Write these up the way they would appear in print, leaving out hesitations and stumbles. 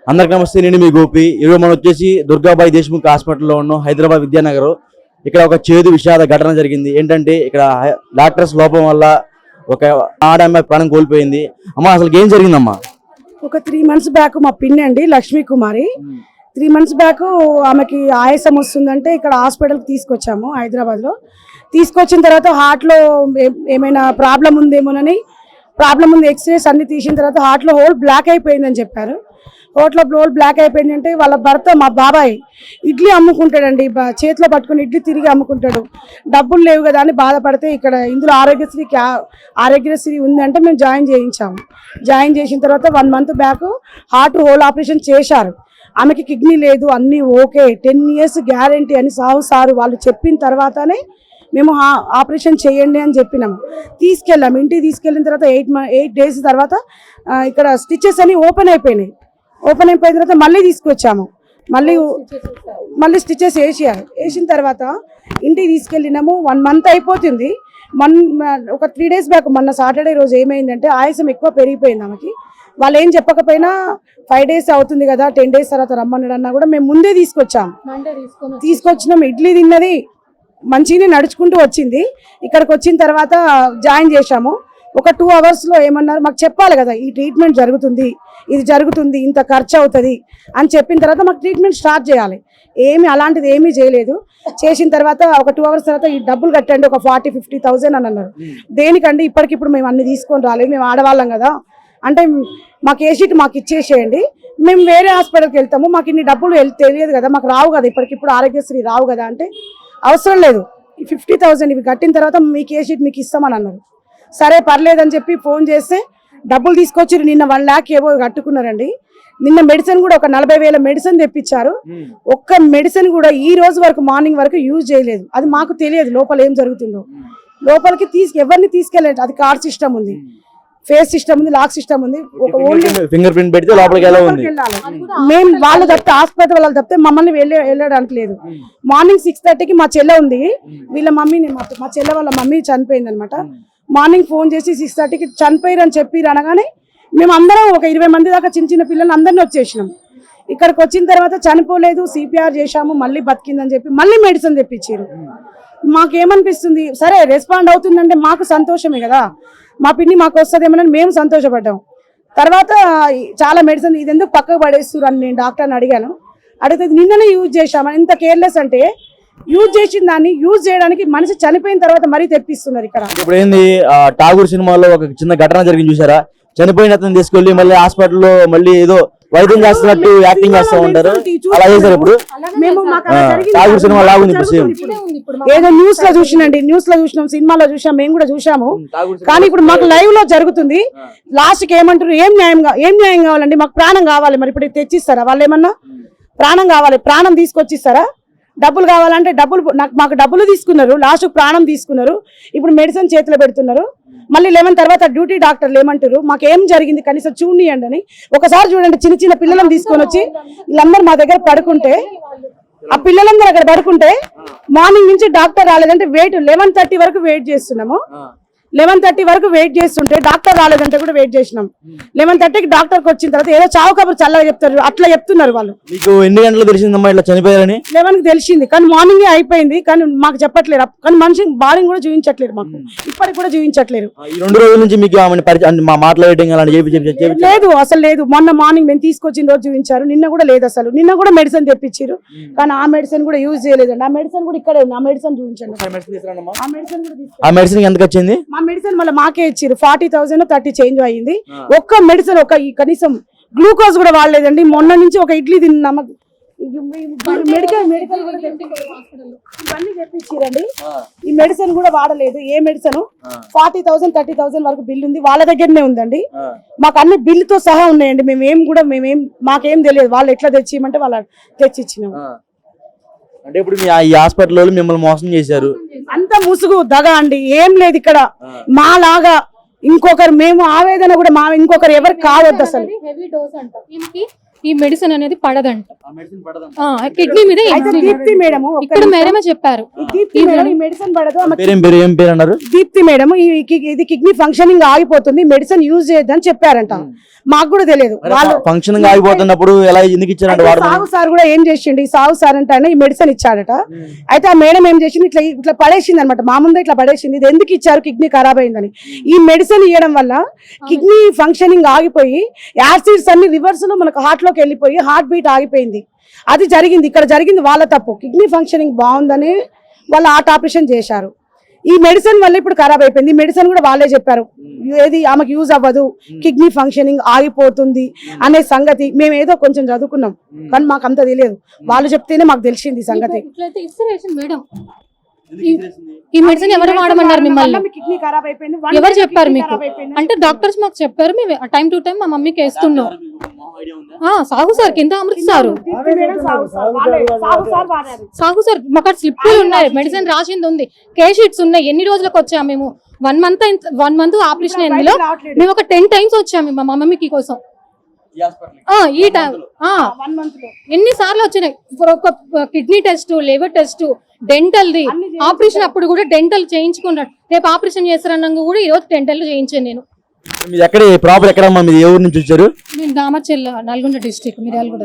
అందరికి నమస్తే, నేను మీ గోపి. ఈరోజు మనం వచ్చేసి దుర్గాబాయి దేశ్ముఖ్ హాస్పిటల్లో ఉన్నాం, హైదరాబాద్ విద్యానగర్. ఇక్కడ ఒక చేదు విషాద ఘటన జరిగింది. ఏంటంటే ఇక్కడ డాక్టర్స్ లోపం వల్ల ఒక ఆడమ్మాయి ప్రాణం కోల్పోయింది. అమ్మా, అసలు ఏం జరిగిందమ్మా? ఒక 3 months బ్యాక్ మా పిన్ని అండి లక్ష్మీ కుమారి 3 months బ్యాక్ ఆమెకి ఆయాసం వస్తుందంటే ఇక్కడ హాస్పిటల్కి తీసుకొచ్చాము. హైదరాబాద్లో తీసుకొచ్చిన తర్వాత హార్ట్లో ఏమైనా ప్రాబ్లం ఉందేమోనని ఎక్స్రేస్ అన్ని తీసిన తర్వాత హార్ట్లో హోల్ బ్లాక్ అయిపోయిందని చెప్పారు. హోట్లో హోల్ బ్లాక్ అయిపోయింది అంటే వాళ్ళ భర్త మా బాబాయ్ ఇడ్లీ అమ్ముకుంటాడండి, చేతిలో పట్టుకుని ఇడ్లీ తిరిగి అమ్ముకుంటాడు. డబ్బులు లేవు కదా అని బాధపడితే ఇక్కడ ఇందులో ఆరోగ్యశ్రీ ఉందంటే మేము జాయిన్ చేయించాము. జాయిన్ చేసిన తర్వాత 1 month back heart whole operation చేశారు. ఆమెకి కిడ్నీ లేదు, అన్నీ ఓకే, 10 years గ్యారంటీ అని సారు వాళ్ళు చెప్పిన తర్వాతనే మేము ఆపరేషన్ చేయండి అని చెప్పినాము. తీసుకెళ్ళాము. ఇంటికి తీసుకెళ్ళిన తర్వాత 8 days తర్వాత ఇక్కడ స్టిచెస్ అని ఓపెన్ అయిపోయినాయి. ఓపెన్ అయిపోయిన తర్వాత మళ్ళీ తీసుకొచ్చాము. మళ్ళీ స్టిచెస్ వేసిన తర్వాత ఇంటికి తీసుకెళ్ళినాము. 1 month అయిపోతుంది. ఒక 3 days బ్యాక్ మొన్న సాటర్డే రోజు ఏమైందంటే ఆయాసం ఎక్కువ పెరిగిపోయింది ఆమెకి. వాళ్ళు ఏం చెప్పకపోయినా 5 days అవుతుంది కదా, 10 days తర్వాత రమ్మన్నాడన్నా కూడా మేము ముందే తీసుకొచ్చినాము. ఇడ్లీ తిన్నది, మంచిగానే నడుచుకుంటూ వచ్చింది. ఇక్కడికి వచ్చిన తర్వాత జాయిన్ చేశాము. ఒక 2 hours ఏమన్నారు, మాకు చెప్పాలి కదా ఈ ట్రీట్మెంట్ జరుగుతుంది, ఇది జరుగుతుంది, ఇంత ఖర్చు అవుతుంది అని చెప్పిన తర్వాత మాకు ట్రీట్మెంట్ స్టార్ట్ చేయాలి. అలాంటిది ఏమీ చేయలేదు. చేసిన తర్వాత ఒక 2 hours తర్వాత ఈ డబ్బులు కట్టండి, ఒక 40,000-50,000 అని అన్నారు. దేనికండి, ఇప్పటికిప్పుడు మేము అన్ని తీసుకొని రాలేదు, మేము ఆడవాళ్ళం కదా అంటే మాకు ఏ షీట్ మాకు ఇచ్చేసేయండి, మేము వేరే హాస్పిటల్కి వెళ్తాము, మాకు ఇన్ని డబ్బులు తెలియదు కదా, మాకు రావు కదా, ఇప్పటికిప్పుడు ఆరోగ్యశ్రీ రావు కదా అంటే అవసరం లేదు, 50,000 ఇవి కట్టిన తర్వాత మీకు ఏ షీట్ మీకు ఇస్తామని అన్నారు. సరే పర్లేదని చెప్పి ఫోన్ చేస్తే డబ్బులు తీసుకొచ్చి నిన్న 1 lakh ఏవో కట్టుకున్నారండి. నిన్న మెడిసిన్ కూడా ఒక 40,000 మెడిసిన్ తెప్పించారు. ఒక్క మెడిసిన్ కూడా ఈ రోజు వరకు మార్నింగ్ వరకు యూజ్ చేయలేదు. అది మాకు తెలియదు లోపల ఏం జరుగుతుందో. లోపలికి ఎవరిని తీసుకెళ్ళలేదు. అది కార్డ్ సిస్టమ్ ఉంది, ఫేస్ సిస్టమ్ ఉంది, లాక్ సిస్టమ్ ఉంది. ఫింగర్ ప్రింట్ పెడితే లోపలికి వెళ్ళాలి. మేము వాళ్ళు తప్పితే హాస్పిటల్ వాళ్ళు తప్పితే మమ్మల్ని వెళ్ళడానికి లేదు. మార్నింగ్ 6:30కి మా చెల్లె ఉంది, వీళ్ళ మమ్మీని మా చెల్లె వాళ్ళ మమ్మీ చనిపోయింది అనమాట. మార్నింగ్ ఫోన్ చేసి 6:30కి చనిపోయారు అని చెప్పి అనగానే మేము అందరం ఒక 20 మంది దాకా చిన్న పిల్లలు అందరినీ వచ్చేసినాం. ఇక్కడికి వచ్చిన తర్వాత చనిపోలేదు, CPR చేశాము, మళ్ళీ బతికిందని చెప్పి మళ్ళీ మెడిసిన్ తెప్పించారు. మాకేమనిపిస్తుంది, సరే రెస్పాండ్ అవుతుందంటే మాకు సంతోషమే కదా, మా పిన్ని మాకు వస్తుందేమోనని మేము సంతోషపడ్డాం. తర్వాత చాలా మెడిసిన్ ఇది ఎందుకు పక్కకు పడేస్తారు అని నేను డాక్టర్ని అడిగాను. అడిగితే నిన్ననే యూజ్ చేశామని. ఇంత కేర్లెస్ అంటే యూజ్ చేసిన దాన్ని యూజ్ చేయడానికి మనిషి చనిపోయిన తర్వాత మరీ తెప్పిస్తున్నారు ఇక్కడ. ఇప్పుడు ఏంది, ఠాగూర్ సినిమాలో ఒక చిన్న ఘటన జరిగింది చూసారా, చనిపోయిన అతను తీసుకెళ్లి మళ్ళీ హాస్పిటల్లో మళ్ళీ ఏదో వైద్యం చేస్తున్నట్టు యాక్టింగ్ చేస్తూ ఉంటారు. అలా చేశారు. ఇప్పుడు ఠాగూర్ సినిమా లాగుంది. ఏదో న్యూస్ లో చూసినాం, సినిమాలో చూసాం, మేము కూడా చూసాము. కానీ ఇప్పుడు మాకు లైవ్ లో జరుగుతుంది. లాస్ట్ కి ఏమంటారు, ఏం న్యాయం కావాలండి, మాకు ప్రాణం కావాలి. మరి ఇప్పుడు తెచ్చిస్తారా వాళ్ళు? ఏమన్నా ప్రాణం కావాలి, ప్రాణం తీసుకొచ్చిస్తారా? డబ్బులు కావాలంటే మాకు డబ్బులు తీసుకున్నారు, లాస్ట్ ప్రాణం తీసుకున్నారు. ఇప్పుడు మెడిసిన్ చేతిలో పెడుతున్నారు. మళ్ళీ 11 తర్వాత డ్యూటీ డాక్టర్లు ఏమంటారు, మాకేం జరిగింది కనీసం చూడండి అని. ఒకసారి చూడండి, చిన్న పిల్లలను తీసుకొని వచ్చి వీళ్ళందరూ మా దగ్గర పడుకుంటే, ఆ పిల్లలందరూ అక్కడ పడుకుంటే మార్నింగ్ నుంచి డాక్టర్ రాలేదంటే 11:30 వరకు వెయిట్ చేస్తున్నాము. 11:30 వరకు వెయిట్ చేస్తుంటే డాక్టర్ రాలేదంటే కూడా వెయిట్ చేసినాం. 11:30కి డాక్టర్కి వచ్చిన తర్వాత ఏదో చావు కబురు చల్లగా చెప్తారు, అట్లా చెప్తున్నారు వాళ్ళు. మీకు ఎన్ని గంటలు తెలిసిందమ్మా ఇట్లా చనిపోయారని? 11కి తెలిసింది, కానీ మార్నింగే అయిపోయింది. కానీ మాకు చెప్పట్లేదు, కానీ మనిషి బాడీ కూడా చూపించట్లేదు, మాకు ఇప్పటికి కూడా చూపించట్లేదు. ఈ 2 రోజుల నుంచి మీకు మాట్లాడటం లేదు, అసలు లేదు. మొన్న మార్నింగ్ మేము తీసుకొచ్చిన రోజు చూపించారు, నిన్న కూడా లేదు అసలు. నిన్న కూడా మెడిసిన్ తెప్పించారు, కానీ ఆ మెడిసిన్ కూడా యూజ్ చేయలేదండి. ఆ మెడిసిన్ కూడా ఇక్కడే ఉంది, ఆ మెడిసిన్ చూపించండి. ఆ మెడిసిన్ ఎంత వచ్చింది? ఆ మెడిసిన్ మళ్ళీ మాకే ఇచ్చారు. 40,000 30 చేంజ్ అయ్యింది. ఒక్క మెడిసిన్ కనీసం గ్లూకోజ్ కూడా వాడలేదండి. మొన్న నుంచి ఒక ఇడ్లీ తిన్నా, మెడికల్ ఇవన్నీ తెప్పించారండి. ఈ మెడిసిన్ కూడా వాడలేదు. ఏ మెడిసిన్ 40,000 30,000 వరకు బిల్ ఉంది, వాళ్ళ దగ్గరనే ఉందండి. మాకు అన్ని బిల్లుతో సహా ఉన్నాయండి. మాకేం తెలియదు, వాళ్ళు ఎట్లా తెచ్చిమంటే వాళ్ళు తెచ్చిచ్చినాము. అంటే ఇప్పుడు ఈ హాస్పిటల్లో మిమ్మల్ని మోసం చేశారు, అంత ముసుగు దగా అండి, ఏం లేదు ఇక్కడ. మాలాగా ఇంకొకరు మేము ఆవేదన కూడా ఇంకొకరు ఎవరు కావద్దు అసలు. ఈ మెడిసిన్ అనేది పడదంట. కిడ్నీ మీద అయితే దీప్తి మేడం ఇక్కడ మేడమే చెప్పారు. దీప్తి మేడం ఈ మెడిసిన్ పడదు ఆమె ఏం పేరు అన్నారు? దీప్తి మేడం ఇది కిడ్నీ ఫంక్షనింగ్ ఆగిపోతుంది, మెడిసిన్ యూజ్ చేయొద్దని చెప్పారంట. మాకు కూడా తెలియదు. వాళ్ళు ఫంక్షన్ ఆగిపోతున్నప్పుడు ఎలా ఎందుకు ఇచ్చారంట? సాగు సార్ కూడా ఏం చేసిండు, ఈ సాగు సార్ అంటే ఆయన ఈ మెడిసిన్ ఇచ్చాడట. అయితే ఆ మేడం ఏం చేసింది, ఇట్లా ఇట్లా పడేసింది అనమాట, మా ముందే ఇట్లా పడేసింది. ఇది ఎందుకు ఇచ్చారు, కిడ్నీ ఖరాబ్ అయిందని. ఈ మెడిసిన్ ఇవ్వడం వల్ల కిడ్నీ ఫంక్షనింగ్ ఆగిపోయి యాసిడ్స్ అన్ని రివర్స్ లో మనకు హార్ట్ లోకి వెళ్ళిపోయి హార్ట్ బీట్ ఆగిపోయింది. అది జరిగింది, ఇక్కడ జరిగింది వాళ్ళ తప్పు. కిడ్నీ ఫంక్షనింగ్ బాగుందని వాళ్ళు హార్ట్ ఆపరేషన్ చేశారు. ఈ మెడిసిన్ వల్ల ఇప్పుడు ఖరాబ్ అయిపోయింది. ఈ మెడిసిన్ కూడా వాళ్ళే చెప్పారు, ఏది ఆమెకు యూజ్ అవ్వదు, కిడ్నీ ఫంక్షనింగ్ ఆగిపోతుంది అనే సంగతి. మేము ఏదో కొంచెం చదువుకున్నాం కానీ మాకు అంత తెలియదు, వాళ్ళు చెప్తేనే మాకు తెలిసింది ఈ సంగతి. మేడం ఈ మెడిసిన్ ఎవరు వాడమన్నారు మిమ్మల్ని? కిడ్నీ ఖరాబ్ అయిపోయింది. ఎవరు చెప్పారు మీకు? అంటే డాక్టర్స్ మాకు చెప్పారు, మేము టైం టు టైం మా మమ్మీకి వేస్తున్నాం. సాగు సార్ కింద అమృత్ సారు, సాగు సార్ మాకు స్లిప్లు ఉన్నాయి, మెడిసిన్ రాసింది ఉంది, కే షీట్స్ ఉన్నాయి. ఎన్ని రోజులకు వచ్చాము మేము? 1 మంత్ ఆపరేషన్ అయిందిలో మేము ఒక 10 times వచ్చాము మా మమ్మీకి కోసం. ఈ టైం ఎన్నిసార్లు వచ్చినాయి, ఒక kidney test, liver test, dental the operation అప్పుడు కూడా డెంటల్ చేయించుకున్నాడు. రేపు ఆపరేషన్ చేస్తారన్నాక కూడా ఈ రోజు డెంటల్ చేయించాను నేను. ఎక్కడ ప్రాపర్ ఎక్కడమ్మా మీది? ఏ ఊరు నుంచి వచ్చారు? నేను దామర్చెల్ల, నల్గొండ డిస్ట్రిక్ట్, మిర్యాలగూడ.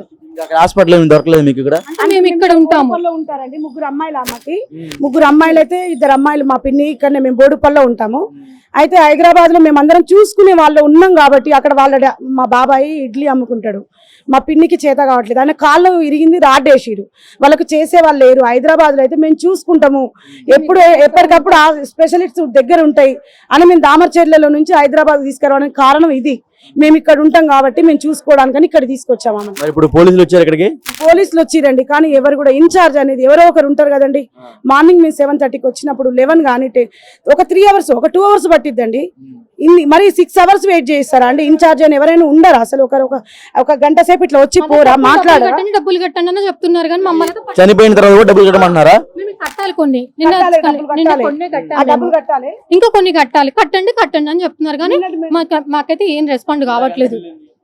హాస్పిటల్ దొరకలేదు మీకు ఇక్కడ? మేము ఇక్కడ ఉంటాము. ఉంటారండి ముగ్గురు అమ్మాయిలు, అమ్మకి ముగ్గురు అమ్మాయిలు అయితే 2 అమ్మాయిలు మా పిన్ని, ఇక్కడ మేము బోడుపల్లో ఉంటాము. అయితే హైదరాబాద్ లో మేమందరం చూసుకునే వాళ్ళు ఉన్నాం కాబట్టి అక్కడ వాళ్ళ మా బాబాయి ఇడ్లీ అమ్ముకుంటాడు, మా పిన్నికి చేత కావట్లేదు, ఆయన కాళ్ళు ఇరిగింది, రాడ్ వేసిరు, వాళ్ళకు చేసే వాళ్ళు లేరు. హైదరాబాద్ లో అయితే మేము చూసుకుంటాము, ఎప్పటికప్పుడు ఆ స్పెషలిస్ట్ దగ్గర ఉంటాయి అని మేము దామర్చెర్లలో నుంచి హైదరాబాద్ తీసుకురావడానికి కారణం ఇది. మేము ఇక్కడ ఉంటాం కాబట్టి మేము చూసుకోవడానికి ఇక్కడ తీసుకొచ్చాము. ఇప్పుడు పోలీసులు వచ్చారు ఇక్కడికి? పోలీసులు వచ్చిరండి, కానీ ఎవరు కూడా ఇన్ఛార్జ్ అనేది ఎవరో ఒకరు ఉంటారు కదండి. మార్నింగ్ మేము 7:30కి వచ్చినప్పుడు 11 కానీ ఒక 3 hours, ఒక 2 hours పట్టిద్దండి. మరి 6 hours వెయిట్ చేస్తారా అండి? ఇన్ఛార్జ్ అని ఎవరైనా ఉండరా అసలు? ఒక గంట సేపు ఇట్లా వచ్చి పోరా, మాట్లాడారా? డబ్బులు కట్టండి అని చెప్తున్నారు కానీ మమ్మల్ని చనిపోయిన తర్వాత డబ్బులు కట్టమంటున్నారా? కట్టాలి, కొన్ని డబ్బులు కట్టాలి, ఇంకా కొన్ని కట్టాలి, కట్టండి అని చెప్తున్నారు కానీ మాకైతే ఏం రెస్పాండ్ కావట్లేదు.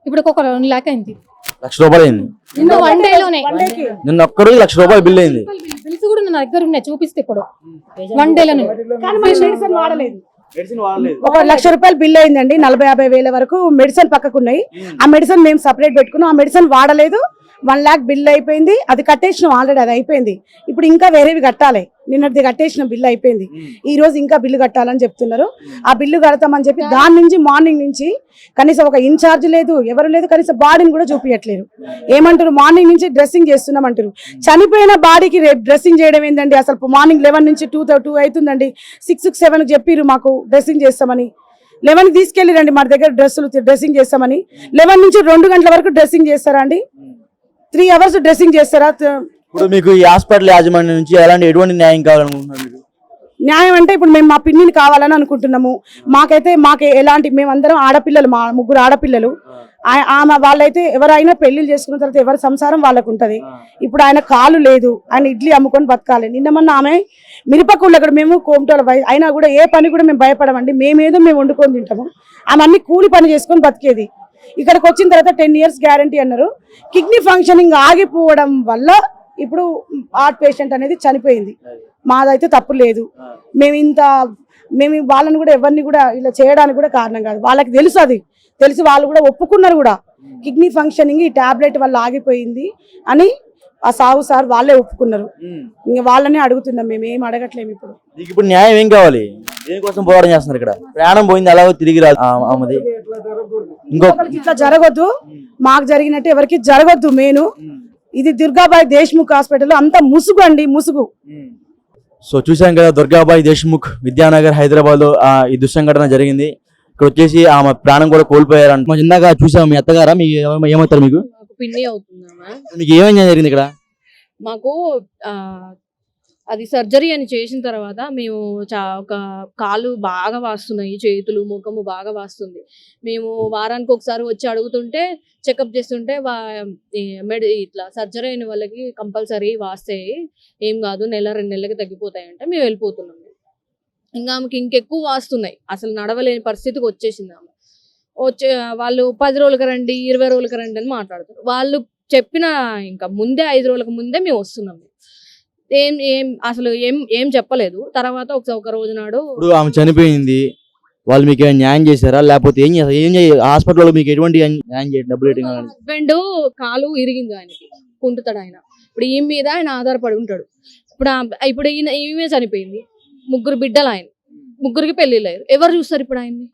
ఇప్పుడు ఒక 1 lakh అయింది, ₹1,00,000 అయింది నిన్న 1 day లోనే. నిన్న ఒక్కరోజు ₹1,00,000 బిల్ అయింది. బిల్స్ కూడా నా దగ్గర ఉన్నాయి, చూపిస్తే ఇప్పుడు 1 day లోనే. వాడలేదు, ఒక ₹1,00,000 బిల్ అయిందండి. 40-50 వేల వరకు మెడిసిన్ పక్కకున్నాయి. ఆ మెడిసిన్ మేము సపరేట్ పెట్టుకున్నాం, ఆ మెడిసిన్ వాడలేదు. 1 lakh బిల్ అయిపోయింది, అది కట్టేసినాం ఆల్రెడీ, అది అయిపోయింది. ఇప్పుడు ఇంకా వేరేవి కట్టాలి, నిన్నటిది కట్టేసిన బిల్లు అయిపోయింది, ఈ రోజు ఇంకా బిల్లు కట్టాలని చెప్తున్నారు. ఆ బిల్లు కడతామని చెప్పి దాని నుంచి మార్నింగ్ నుంచి కనీసం ఒక ఇన్ఛార్జ్ లేదు, ఎవరు లేదు, కనీసం బాడీని కూడా చూపించట్లేరు. ఏమంటారు, మార్నింగ్ నుంచి డ్రెస్సింగ్ చేస్తున్నాం అంటారు. చనిపోయిన బాడీకి రేపు డ్రెస్సింగ్ చేయడం ఏంటండి? అసలు మార్నింగ్ 11 నుంచి 2 అవుతుందండి, 6-7 చెప్పిరు మాకు డ్రెస్సింగ్ చేస్తామని. 11 తీసుకెళ్ళిరండి మా దగ్గర డ్రెస్సింగ్ చేస్తామని. 11 నుంచి 2 గంటల వరకు డ్రెస్సింగ్ చేస్తారా అండి? 3 hours డ్రెస్సింగ్ చేస్తారా? ఇప్పుడు మీకు ఈ హాస్పిటల్ యాజమాన్యం నుంచి ఎటువంటి న్యాయం కావాలనుకుంటున్నారు? న్యాయం అంటే ఇప్పుడు మేము మా పిన్నిని కావాలని అనుకుంటున్నాము. మాకు ఎలాంటి, మేమందరం ఆడపిల్లలు, మా 3 ఆడపిల్లలు. ఆమె వాళ్ళైతే ఎవరైనా పెళ్లిళ్ళు చేసుకున్న తర్వాత ఎవరి సంసారం వాళ్ళకు ఉంటది. ఇప్పుడు ఆయన కాలు లేదు, ఆయన ఇడ్లీ అమ్ముకొని బతకాలి. నిన్నమన్నా ఆమె మిరపకూళ్ళు, అక్కడ మేము కోమటోళ్ళ అయినా కూడా ఏ పని కూడా మేము భయపడమండి, మేమేదో మేము వండుకొని తింటాము. ఆమె అన్ని కూలి పని చేసుకొని బతికేది. ఇక్కడికి వచ్చిన తర్వాత 10 years గ్యారంటీ అన్నారు. కిడ్నీ ఫంక్షనింగ్ ఆగిపోవడం వల్ల ఇప్పుడు హార్ట్ పేషెంట్ అనేది చనిపోయింది. మాదైతే తప్పు లేదు. మేము వాళ్ళని కూడా ఎవరిని కూడా ఇలా చేయడానికి కూడా కారణం కాదు, వాళ్ళకి తెలుసు, అది తెలిసి వాళ్ళు కూడా ఒప్పుకున్నారు కూడా. కిడ్నీ ఫంక్షనింగ్ ఈ టాబ్లెట్ వల్ల ఆగిపోయింది అని ఆ సాగు సార్ వాళ్ళే ఒప్పుకున్నారు. ఇంకా వాళ్ళనే అడుగుతున్నాం, మేము ఏం అడగట్లేము. ఇప్పుడు న్యాయం ఏం కావాలి? దేనికోసం పోరాటం చేస్తున్నారు? ఇక్కడ ప్రాణం పోయింది, అలాగే తిరిగి రాదు. ఇంకొకరికి ఇట్లా జరగొద్దు, మాకు జరిగినట్టు ఎవరికి జరగొద్దు. మెయిన్ ఇది దుర్గాబాయి దేశ్ముఖ్ హాస్పిటల్ అంతా ముసుగు అండి, ముసుగు. సో చూసాం కదా, దుర్గాబాయి దేశ్ముఖ్ విద్యానగర్ హైదరాబాద్ లో ఈ దుస్సంఘటన జరిగింది. ఇక్కడ వచ్చేసి ఆమె ప్రాణం కూడా కోల్పోయారు. ఇందాక చూసాం, మీ అత్తగారా, మీకు ఏమవుతారు? మీకు పిన్ని అవుతుందమ్మా. మీకు ఏమైనా జరిగింది ఇక్కడ? మాకు అది సర్జరీ అని చేసిన తర్వాత మేము ఒక కాలు బాగా వాస్తున్నాయి, చేతులు ముఖము బాగా వాస్తుంది. మేము వారానికి ఒకసారి వచ్చి అడుగుతుంటే, చెకప్ చేస్తుంటే ఇట్లా సర్జరీ అయిన వాళ్ళకి కంపల్సరీ వాస్తాయి, ఏం కాదు, 1-2 నెలలకి తగ్గిపోతాయంటే మేము వెళ్ళిపోతున్నాం. ఇంకా ఆమెకి ఇంకెక్కువ వాస్తున్నాయి, అసలు నడవలేని పరిస్థితికి వచ్చేసింది ఆమె. వచ్చే వాళ్ళు 10 రోజులకి రండి 20 రోజులకి రండి అని మాట్లాడతారు. వాళ్ళు చెప్పిన ఇంకా ముందే 5 రోజులకు ముందే మేము వస్తున్నాం. ఏం ఏం అసలు ఏం ఏం చెప్పలేదు. తర్వాత ఒక రోజు నాడు ఇప్పుడు ఆమె చనిపోయింది, వాళ్ళు మీకు ఏమైనా న్యాయం చేశారా, లేకపోతే ఏం చేస్తారు, ఏం హాస్పిటల్లో మీకు ఎటువంటి న్యాయం చేయాలి, డబ్బులు రేటింగ్ కానీ? హస్బెండ్ కాలు ఇరిగింది, ఆయనకి కుంటుతాడు ఆయన. ఇప్పుడు ఈమె మీద ఆయన ఆధారపడి ఉంటాడు. ఇప్పుడు ఈమె చనిపోయింది, 3 బిడ్డలు ఆయన, 3కి పెళ్లిళ్ళు అయ్యారు. ఎవరు చూస్తారు ఇప్పుడు ఆయన్ని?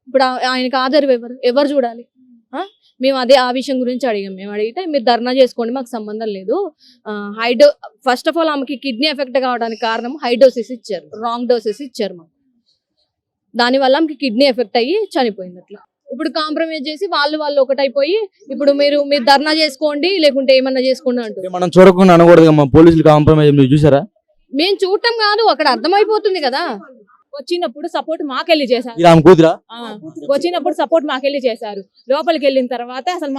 ఇప్పుడు ఆయనకి ఆధారం ఎవరు చూడాలి? మేము ఆ విషయం గురించి అడిగాం. మేము అడిగితే మీరు ధర్నా చేసుకోండి, మాకు సంబంధం లేదు. ఫస్ట్ ఆఫ్ ఆల్ ఆమెకి కిడ్నీ ఎఫెక్ట్ కావడానికి కారణం హై డోసెస్ ఇచ్చారు, రాంగ్ డోసెస్ ఇచ్చారు మాకు. దానివల్ల ఆమెకి కిడ్నీ ఎఫెక్ట్ అయ్యి చనిపోయింది. అట్లా ఇప్పుడు కాంప్రమైజ్ చేసి వాళ్ళు ఒకటైపోయి ఇప్పుడు మీరు ధర్నా చేసుకోండి లేకుంటే ఏమన్నా చేసుకోండి అంటారు. మనం చూడకుండా అనకూడదు, పోలీసులు కాంప్రమైజ్ మీరు చూసారా? మేము చూడటం కాదు, అక్కడ అర్థమైపోతుంది కదా. వచ్చినప్పుడు సపోర్ట్ మాకెళ్ళి చేశారు. ఆమె కూతురా? వచ్చినప్పుడు సపోర్ట్ మాకెళ్ళి చేశారు. లోపలికి వెళ్ళిన తర్వాత అసలు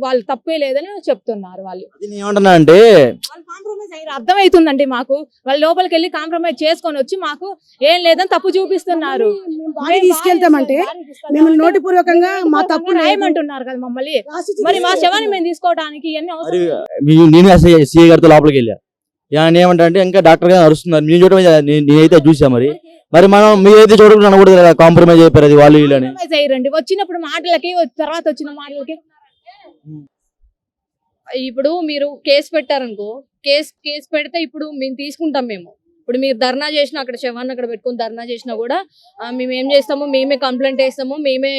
వాళ్ళు తప్పే లేదని చెప్తున్నారు. వాళ్ళు ఏమంటున్నా అంటే కాంప్రమైజ్ అయ్యారు, అర్థమవుతుందండి మాకు. వాళ్ళు లోపలికి వెళ్ళి కాంప్రమైజ్ చేసుకొని వచ్చి మాకు ఏం లేదని తప్పు చూపిస్తున్నారు. బాడీ తీసుకెళ్తామంటే మేము నోటిపూర్వకంగా మా తప్పు రాయమంటున్నారు కదా మమ్మల్ని. మరి మా శవాన్ని మేము తీసుకోవడానికి ఇవన్నీ అవసరం. నేను సిఐ గారితో లోపలికి వెళ్ళా. ఏమంటా అంటే ఇంకా డాక్టర్ గారు అరుస్తున్నారు, నేను చూడటం నేనైతే చూసా. మరి మనం మీరైతే చూడకుండా అనకూడదు కదా, కాంప్రమైజ్ అయిపోయారు అది వాళ్ళు వీళ్ళని. అయ్యారండి వచ్చినప్పుడు మాటలకి, తర్వాత వచ్చిన మాటలకి. ఇప్పుడు మీరు కేసు పెట్టారనుకో, కేసు పెడితే ఇప్పుడు మేము తీసుకుంటాం. ఇప్పుడు మీరు ధర్నా చేసినా, అక్కడ శవాన్ని అక్కడ పెట్టుకుని ధర్నా చేసినా కూడా మేము ఏం చేస్తాము, మేమే కంప్లైంట్ వేస్తాము, మేమే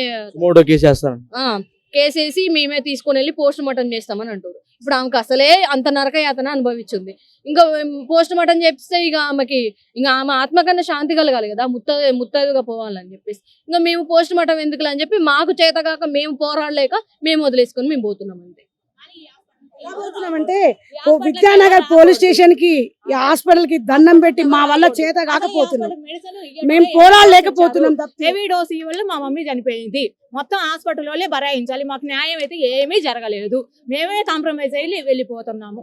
కేసు వేసి మేమే తీసుకుని వెళ్ళి పోస్ట్ మార్టం చేస్తామని అంటారు. ఇప్పుడు ఆమెకు అసలే అంత నరకయాతన అనుభవించింది. ఇంకా పోస్ట్ మార్టం చేపిస్తే ఇక ఆమె ఆత్మకన్నా శాంతి కలగాలి కదా, ముత్తైదుగా పోవాలని చెప్పేసి ఇంకా మేము పోస్ట్ మార్టం ఎందుకు అని చెప్పి మాకు చేతగాక మేము పోరాడలేక మేము వదిలేసుకొని మేము పోతున్నాం. అంతే. అంటే విద్యానగర్ పోలీస్ స్టేషన్ కి, ఈ హాస్పిటల్ కి దండం పెట్టి మా వల్ల చేత కాకపోతున్నాం, మేము పోరాడలేకపోతున్నాం. హెవీ డోస్ వల్ల మా మమ్మీ చనిపోయింది. మొత్తం హాస్పిటల్ వాళ్ళే భరాయించాలి. మాకు న్యాయం అయితే ఏమీ జరగలేదు. మేమే కాంప్రమైజ్ అయ్యి వెళ్ళిపోతున్నాము.